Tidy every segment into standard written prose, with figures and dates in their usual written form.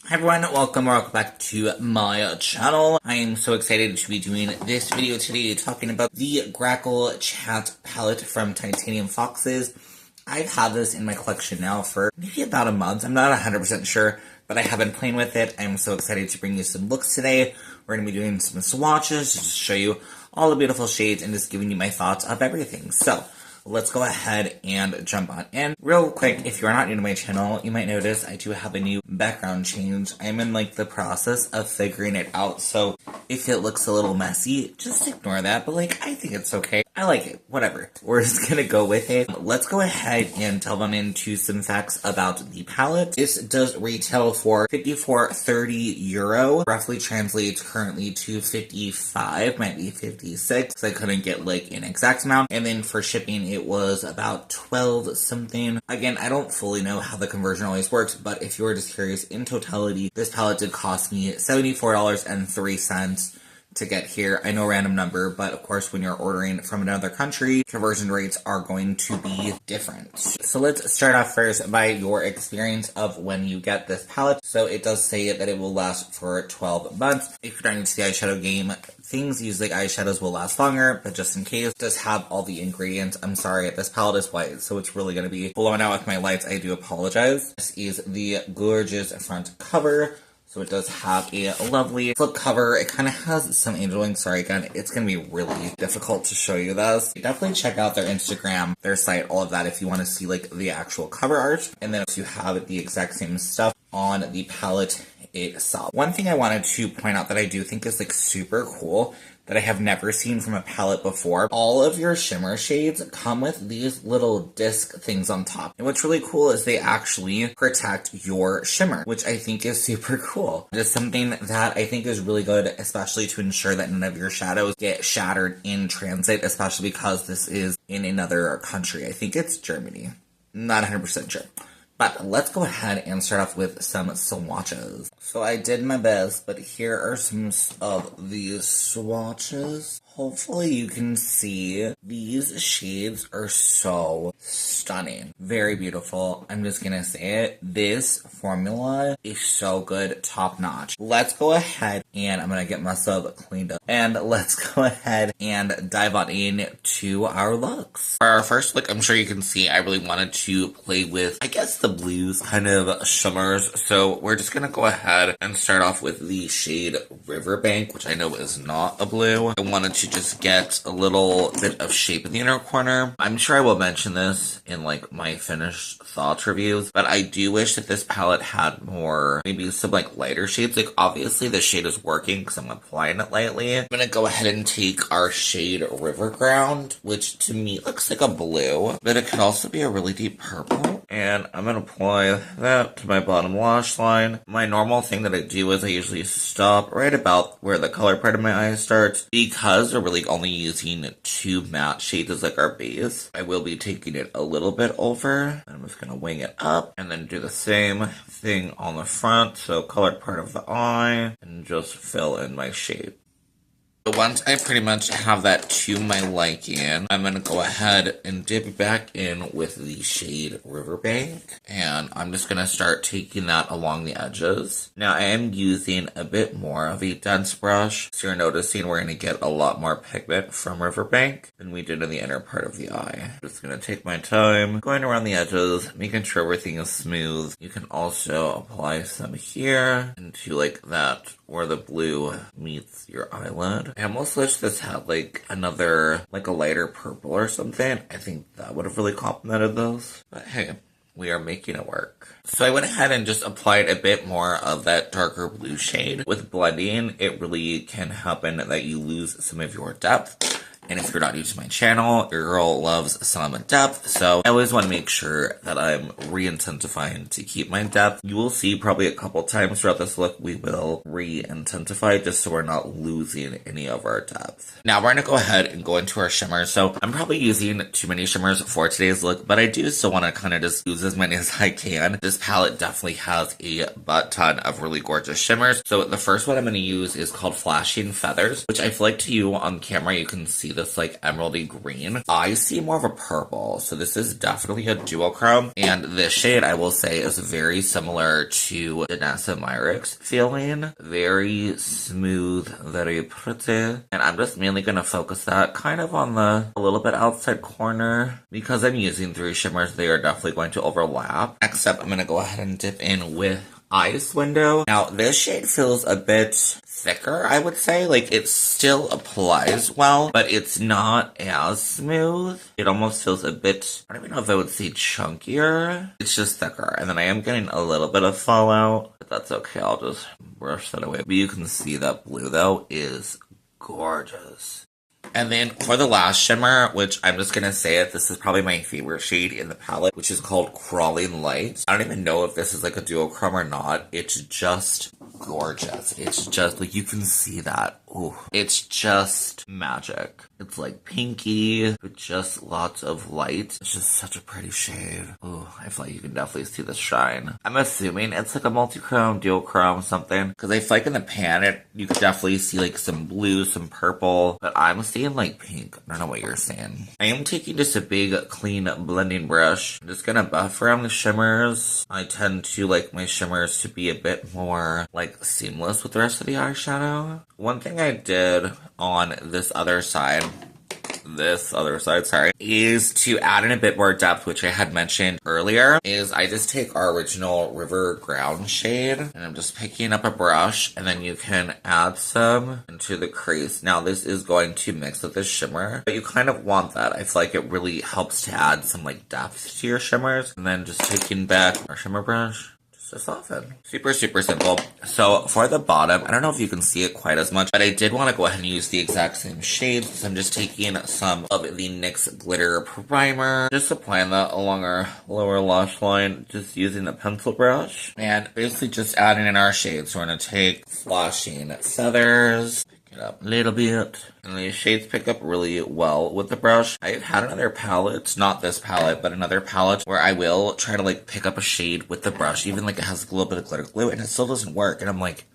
Hi everyone, welcome back to my channel. I am so excited to be doing this video today talking about the Grackle Chat Palette from Titanium Foxes. I've had this in my collection now for maybe about a month. I'm not 100% sure, but I have been playing with it. I'm so excited to bring you some looks today. We're going to be doing some swatches to just show you all the beautiful shades and just giving you my thoughts of everything. So let's go ahead and jump on in. Real quick, if you're not new to my channel, you might notice I do have a new background change. I'm in the process of figuring it out, so if it looks a little messy, just ignore that, but I think it's okay. I like it, whatever. We're just gonna go with it. Let's go ahead and delve on into some facts about the palette. This does retail for €54.30, roughly translates currently to 55, might be 56, because I couldn't get an exact amount, and then for shipping it was about 12 something. Again, I don't fully know how the conversion always works, but if you're just curious, in totality, this palette did cost me $74.03 to get here. I know random number, but of course when you're ordering from another country, conversion rates are going to be different. So let's start off first by your experience of when you get this palette. So it does say that it will last for 12 months. If you're not into the eyeshadow game, things usually eyeshadows will last longer, but just in case, it does have all the ingredients. I'm sorry, this palette is white, so it's really going to be blowing out with my lights. I do apologize. This is the gorgeous front cover. So it does have a lovely flip cover. It kind of has some angel wings. Sorry, again, it's going to be really difficult to show you this. Definitely check out their Instagram, their site, all of that if you want to see the actual cover art. And then you have the exact same stuff on the palette itself. One thing I wanted to point out that I do think is super cool that I have never seen from a palette before. All of your shimmer shades come with these little disc things on top. And what's really cool is they actually protect your shimmer, which I think is super cool. It is something that I think is really good, especially to ensure that none of your shadows get shattered in transit, especially because this is in another country. I think it's Germany. Not 100% sure. But let's go ahead and start off with some swatches. So I did my best, but here are some of these swatches. Hopefully you can see these shades are so stunning. Very beautiful. I'm just gonna say it. This formula is so good, top notch. Let's go ahead and I'm gonna get myself cleaned up. And let's go ahead and dive on in to our looks. For our first look, I'm sure you can see I really wanted to play with, I guess, the blues kind of shimmers. So we're just gonna go ahead and start off with the shade Riverbank, which I know is not a blue. I wanted to just get a little bit of shape in the inner corner. I'm sure I will mention this in my finished thoughts reviews, but I do wish that this palette had more, maybe some lighter shades. Obviously the shade is working because I'm applying it lightly. I'm gonna go ahead and take our shade Riverground, which to me looks like a blue, but it could also be a really deep purple. And I'm gonna apply that to my bottom lash line. My normal thing that I do is I usually stop right about where the color part of my eye starts, because we're really only using two matte shades as our base. I will be taking it a little bit over. I'm just gonna wing it up and then do the same thing on the front, so colored part of the eye, and just fill in my shape. But once I pretty much have that to my liking, I'm going to go ahead and dip back in with the shade Riverbank. And I'm just going to start taking that along the edges. Now I am using a bit more of a dense brush. So you're noticing we're going to get a lot more pigment from Riverbank than we did in the inner part of the eye. Just going to take my time, going around the edges, making sure everything is smooth. You can also apply some here into that where the blue meets your eyelid. I almost wish this had another, a lighter purple or something. I think that would have really complemented those. But hey, we are making it work. So I went ahead and just applied a bit more of that darker blue shade. With blending, it really can happen that you lose some of your depth. And if you're not new to my channel, your girl loves some depth, so I always want to make sure that I'm re-intensifying to keep my depth. You will see probably a couple times throughout this look we will re-intensify just so we're not losing any of our depth. Now we're going to go ahead and go into our shimmers. So I'm probably using too many shimmers for today's look, but I do still want to kind of just use as many as I can. This palette definitely has a butt ton of really gorgeous shimmers. So the first one I'm going to use is called Flashing Feathers, which I feel like to you on camera you can see this like emeraldy green. I see more of a purple, so this is definitely a duochrome. And this shade, I will say, is very similar to Danessa Myricks feeling. Very smooth, very pretty. And I'm just mainly going to focus that kind of on the a little bit outside corner. Because I'm using 3 shimmers, they are definitely going to overlap. Next up, I'm going to go ahead and dip in with Ice Window. Now, this shade feels a bit thicker, I would say. Like, it still applies well, but it's not as smooth. It almost feels a bit, I don't even know if I would say chunkier. It's just thicker. And then I am getting a little bit of fallout, but that's okay. I'll just brush that away. But you can see that blue, though, is gorgeous. And then for the last shimmer, which I'm just going to say it, this is probably my favorite shade in the palette, which is called Crawling Light. I don't even know if this is like a duochrome or not. It's just gorgeous. It's just like, you can see that. Ooh, it's just magic. It's like pinky, with just lots of light. It's just such a pretty shade. Ooh, I feel like you can definitely see the shine. I'm assuming it's like a multi-chrome, duochrome, something. Because I feel like in the pan, you could definitely see like some blue, some purple. But I'm seeing like pink. I don't know what you're saying. I am taking just a big, clean blending brush. I'm just gonna buff around the shimmers. I tend to like my shimmers to be a bit more like seamless with the rest of the eyeshadow. One thing I did on this other side, is to add in a bit more depth, which I had mentioned earlier, is I just take our original River Ground shade, and I'm just picking up a brush, and then you can add some into the crease. Now, this is going to mix with the shimmer, but you kind of want that. I feel like it really helps to add some, like, depth to your shimmers. And then just taking back our shimmer brush, to soften. Super, super simple. So for the bottom, I don't know if you can see it quite as much, but I did want to go ahead and use the exact same shades. So I'm just taking some of the NYX Glitter Primer, just applying that along our lower lash line, just using the pencil brush, and basically just adding in our shades. So we're going to take Flashing Feathers, it up a little bit, and the shades pick up really well with the brush. I've had another palette, not this palette, but another palette, where I will try to like pick up a shade with the brush, even like it has a little bit of glitter glue, and it still doesn't work, and I'm like,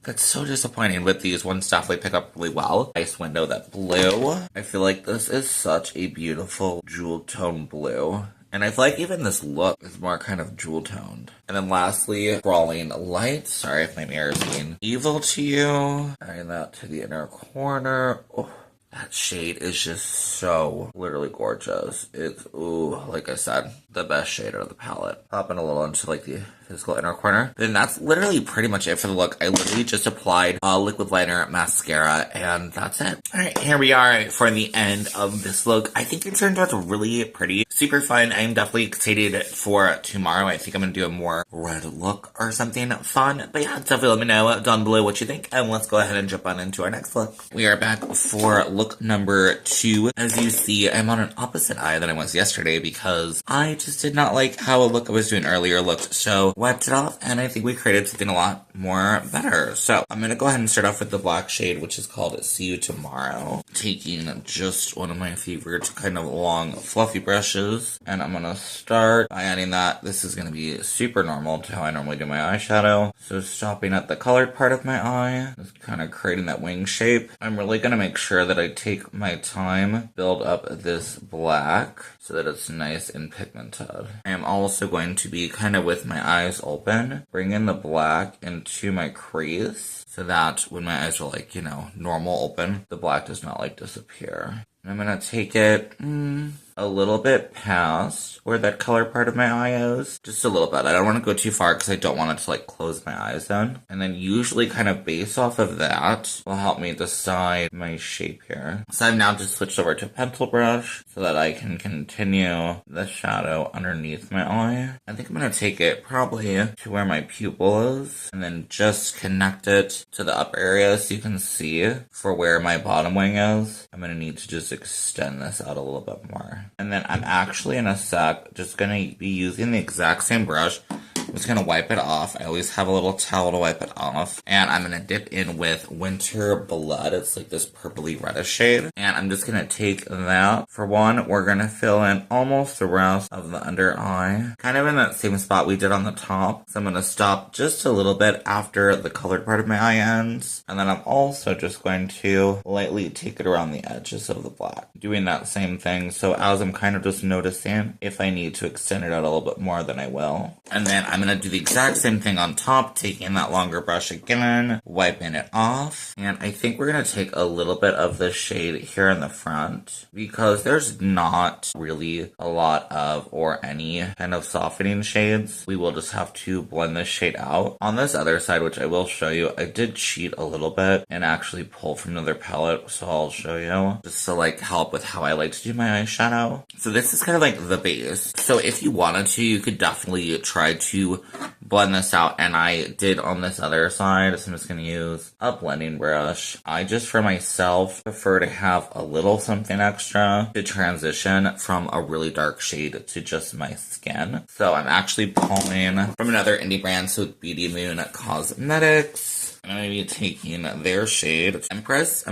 that's so disappointing. With these ones definitely pick up really well. Ice Window, that blue. I feel like this is such a beautiful jewel tone blue. And I feel like even this look is more kind of jewel toned. And then lastly, Crawling Light. Sorry if my mirror is being evil to you. Adding that to the inner corner. Oh, that shade is just so literally gorgeous. It's, ooh, like I said, the best shade out of the palette. Popping a little into like the physical inner corner. Then that's literally pretty much it for the look. I literally just applied a liquid liner, mascara, and that's it. Alright, here we are for the end of this look. I think it turned out really pretty. Super fun. I'm definitely excited for tomorrow. I think I'm going to do a more red look or something fun. But yeah, definitely let me know down below what you think. And let's go ahead and jump on into our next look. We are back for look number 2. As you see, I'm on an opposite eye than I was yesterday because I just did not like how a look I was doing earlier looked. So wiped it off, and I think we created something a lot more better. So I'm going to go ahead and start off with the black shade, which is called See You Tomorrow. Taking just one of my favorite kind of long fluffy brushes, and I'm going to start by adding that. This is going to be super normal to how I normally do my eyeshadow. So stopping at the colored part of my eye, just kind of creating that wing shape. I'm really going to make sure that I take my time, build up this black so that it's nice and pigmented. I am also going to be kind of with my eyes open, bring in the black into my crease so that when my eyes are like, you know, normal open, the black does not like disappear. And I'm going to take it a little bit past where that color part of my eye is. Just a little bit. I don't want to go too far because I don't want it to like close my eyes in. And then usually kind of base off of that will help me decide my shape here. So I've now just switched over to a pencil brush so that I can continue the shadow underneath my eye. I think I'm going to take it probably to where my pupil is and then just connect it to the upper area so you can see for where my bottom wing is. I'm going to need to just extend this out a little bit more. And then I'm actually in a sec just going to be using the exact same brush I'm just gonna wipe it off. I always have a little towel to wipe it off. And I'm gonna dip in with Winter Blood. It's like this purpley reddish shade. And I'm just gonna take that. For one, we're gonna fill in almost the rest of the under eye. Kind of in that same spot we did on the top. So I'm gonna stop just a little bit after the colored part of my eye ends. And then I'm also just going to lightly take it around the edges of the black. Doing that same thing. So as I'm kind of just noticing if I need to extend it out a little bit more, then I will. And then I'm gonna do the exact same thing on top, taking that longer brush again, wiping it off. And I think we're gonna take a little bit of the shade here in the front because there's not really a lot of or any kind of softening shades. We will just have to blend this shade out. On this other side, which I will show you, I did cheat a little bit and actually pull from another palette, so I'll show you just to like help with how I like to do my eyeshadow. So this is kind of like the base. So if you wanted to, you could definitely try to blend this out, and I did on this other side, so I'm just going to use a blending brush. I just, for myself, prefer to have a little something extra to transition from a really dark shade to just my skin. So I'm actually pulling from another indie brand, so Beauty Moon Cosmetics. I'm going to be taking their shade, Empress,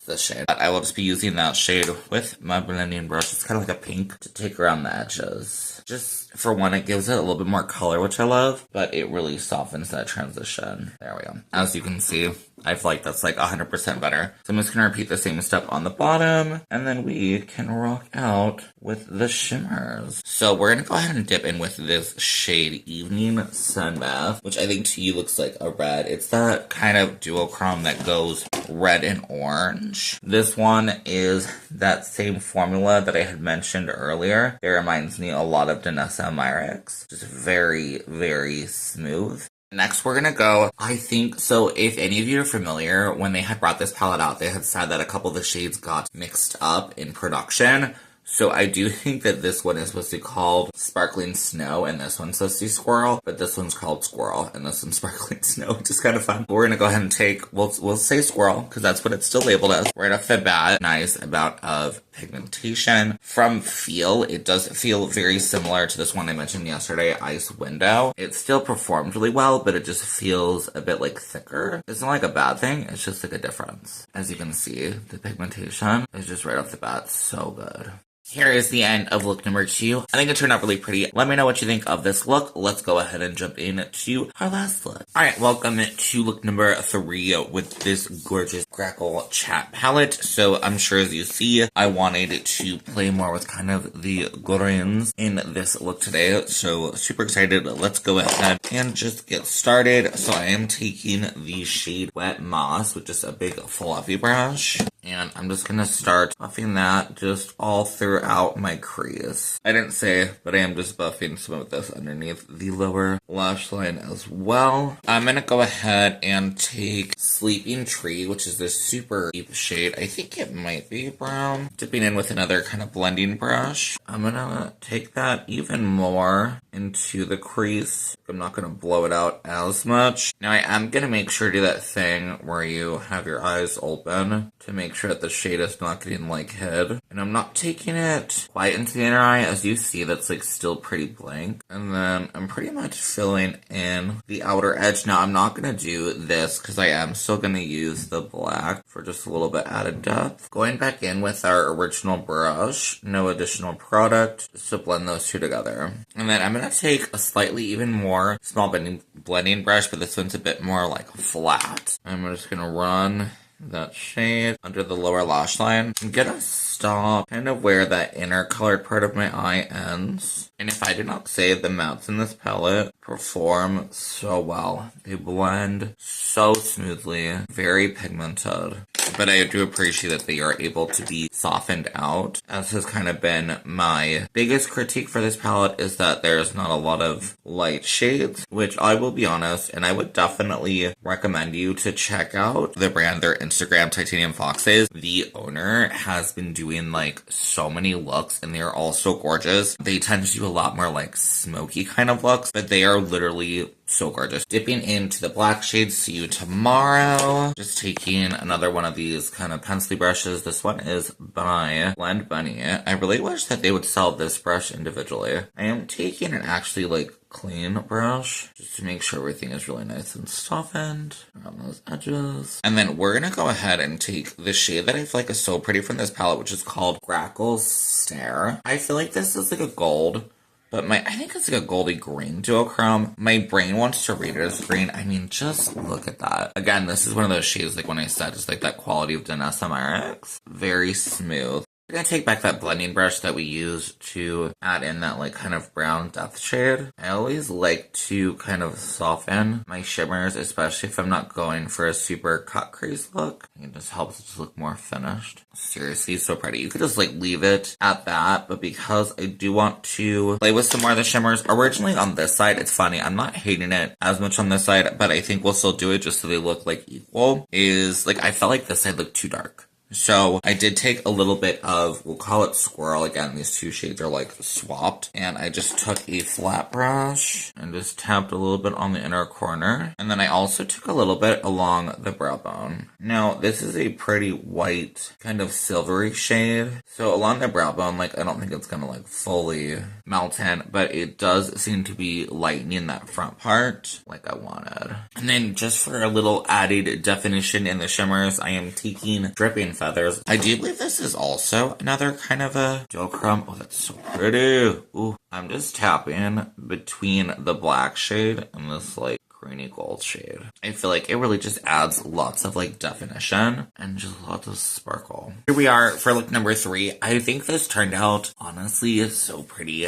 this shade. But I will just be using that shade with my blending brush. It's kind of like a pink to take around the edges. Just for one, it gives it a little bit more color, which I love, but it really softens that transition. There we go. As you can see, I feel like that's like 100% better. So I'm just going to repeat the same step on the bottom, and then we can rock out with the shimmers. So we're going to go ahead and dip in with this shade Evening Sunbath, which I think to you looks like a red. It's that kind of duochrome that goes red and orange. This one is that same formula that I had mentioned earlier. It reminds me a lot of Danessa Myricks. Just very, very smooth. Next, we're gonna go, I think, so if any of you are familiar, when they had brought this palette out, they had said that a couple of the shades got mixed up in production. So I do think that this one is supposed to be called Sparkling Snow, and this one's supposed to be Squirrel, but this one's called Squirrel, and this one's Sparkling Snow, which is kind of fun. We're gonna go ahead and take, we'll say Squirrel, because that's what it's still labeled as. Right off the bat, nice amount of pigmentation. From feel, it does feel very similar to this one I mentioned yesterday, Ice Window. It still performed really well, but it just feels a bit like thicker. It's not like a bad thing, it's just like a difference. As you can see, the pigmentation is just right off the bat so good. Here is the end of look number 2. I think it turned out really pretty. Let me know what you think of this look. Let's go ahead and jump into our last look. Alright, welcome to look number 3 with this gorgeous Grackle Chat Palette. So I'm sure as you see, I wanted to play more with kind of the greens in this look today. So super excited. Let's go ahead and just get started. So I am taking the shade Wet Moss with just a big fluffy brush. And I'm just going to start buffing that just all throughout my crease. I didn't say, but I am just buffing some of this underneath the lower lash line as well. I'm going to go ahead and take Sleeping Tree, which is this super deep shade. I think it might be brown. Dipping in with another kind of blending brush. I'm going to take that even more into the crease. I'm not going to blow it out as much. Now I am going to make sure to do that thing where you have your eyes open to make sure that the shade is not getting like hid. And I'm not taking it quite into the inner eye. As you see, that's like still pretty blank. And then I'm pretty much filling in the outer edge. Now I'm not going to do this because I am still going to use the black for just a little bit added depth. Going back in with our original brush, no additional product, just to blend those two together. And then I'm going to take a slightly even more small blending brush, but this one's a bit more like flat. I'm just going to run that shade under the lower lash line. I'm gonna stop kind of where that inner colored part of my eye ends. And if I do not say, the mattes in this palette perform so well. They blend so smoothly, very pigmented. But I do appreciate that they are able to be softened out, as has kind of been my biggest critique for this palette, is that there's not a lot of light shades, which I will be honest, and I would definitely recommend you to check out the brand, their Instagram, Titanium Foxes. The owner has been doing like so many looks, and they are all so gorgeous. They tend to do a lot more like smoky kind of looks, but they are literally So gorgeous. Dipping into the black shade. See you tomorrow. Just taking another one of these kind of pencil brushes. This one is by Blend Bunny. I really wish that they would sell this brush individually. I am taking an actually like clean brush just to make sure everything is really nice and softened around those edges. And then we're gonna go ahead and take the shade that I feel like is so pretty from this palette, which is called Grackle Stare. I feel like this is like a gold, but I think it's like a goldy green duochrome. My brain wants to read it as green. I mean, just look at that. Again, this is one of those shades, like when I said, it's like that quality of Danessa Myricks. Very smooth. We're gonna take back that blending brush that we used to add in that like kind of brown depth shade. I always like to kind of soften my shimmers, especially if I'm not going for a super cut crease look. It just helps it to look more finished. Seriously, so pretty. You could just like leave it at that, but because I do want to play with some more of the shimmers, originally on this side, it's funny, I'm not hating it as much on this side, but I think we'll still do it just so they look like equal, is like I felt like this side looked too dark. So I did take a little bit of, we'll call it Squirrel. Again, these two shades are like swapped. And I just took a flat brush and just tapped a little bit on the inner corner. And then I also took a little bit along the brow bone. Now, this is a pretty white, kind of silvery shade. So along the brow bone, like I don't think it's gonna like fully melt in, but it does seem to be lightening that front part like I wanted. And then just for a little added definition in the shimmers, I am taking Dripping Feathers. I do believe this is also another kind of a duochrome. Oh, that's so pretty. Ooh, I'm just tapping between the black shade and this like greeny gold shade. I feel like it really just adds lots of like definition and just lots of sparkle. Here we are for look number 3. I think this turned out, honestly, it's so pretty.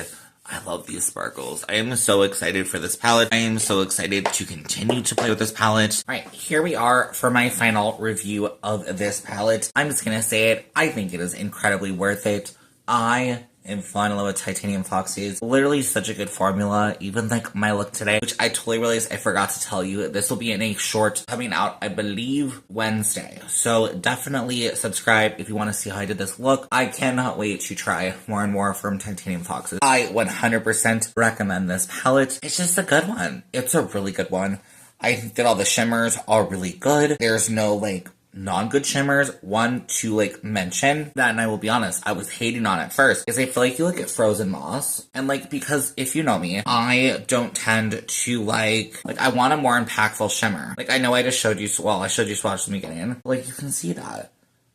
I love these sparkles. I am so excited for this palette. I am so excited to continue to play with this palette. All right, here we are for my final review of this palette. I'm just gonna say it. I think it is incredibly worth it. I am falling in love with Titanium FOXES. Literally such a good formula. Even like my look today, which I totally realized I forgot to tell you. This will be in a short coming out, I believe, Wednesday. So definitely subscribe if you want to see how I did this look. I cannot wait to try more and more from Titanium FOXES. I 100% recommend this palette. It's just a good one. It's a really good one. I think that all the shimmers are really good. There's no like non-good shimmers. One to like mention that, and I will be honest, I was hating on it first because I feel like you look at Frozen Moss, and like, because if you know me, I don't tend to like I want a more impactful shimmer. Like I know I just showed you, well, I showed you Swatches in the beginning, like you can see that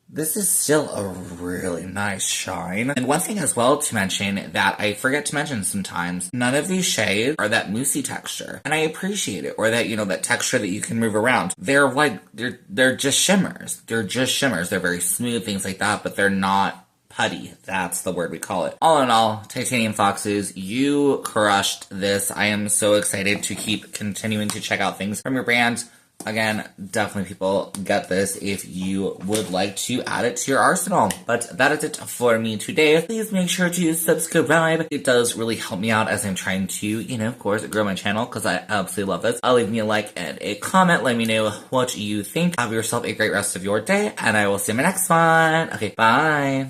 this is still a really nice shine. And one thing as well to mention that I forget to mention sometimes, none of these shades are that moussey texture. And I appreciate it. Or that, you know, that texture that you can move around. They're like, they're just shimmers. They're just shimmers. They're very smooth, things like that, but they're not putty. That's the word we call it. All in all, Titanium FOXES, you crushed this. I am so excited to keep continuing to check out things from your brand. Again, definitely people get this if you would like to add it to your arsenal. But that is it for me today. Please make sure to subscribe. It does really help me out as I'm trying to, you know, of course, grow my channel because I absolutely love this. Leave me a like and a comment. Let me know what you think. Have yourself a great rest of your day, and I will see you in my next one. Okay, bye.